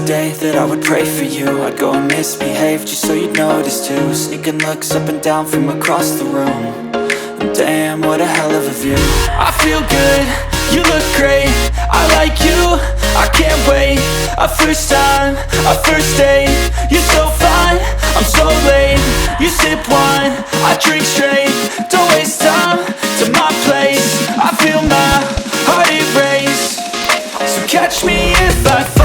day that I would pray for you. I'd go and misbehave just so you'd notice too. Sneaking looks up and down from across the room. And damn, what a hell of a view. I feel good, you look great, I like you, I can't wait. A first time, a first date. You're so fine, I'm so late. You sip wine, I drink straight. Don't waste time to my place. I feel my heart erase. So catch me if I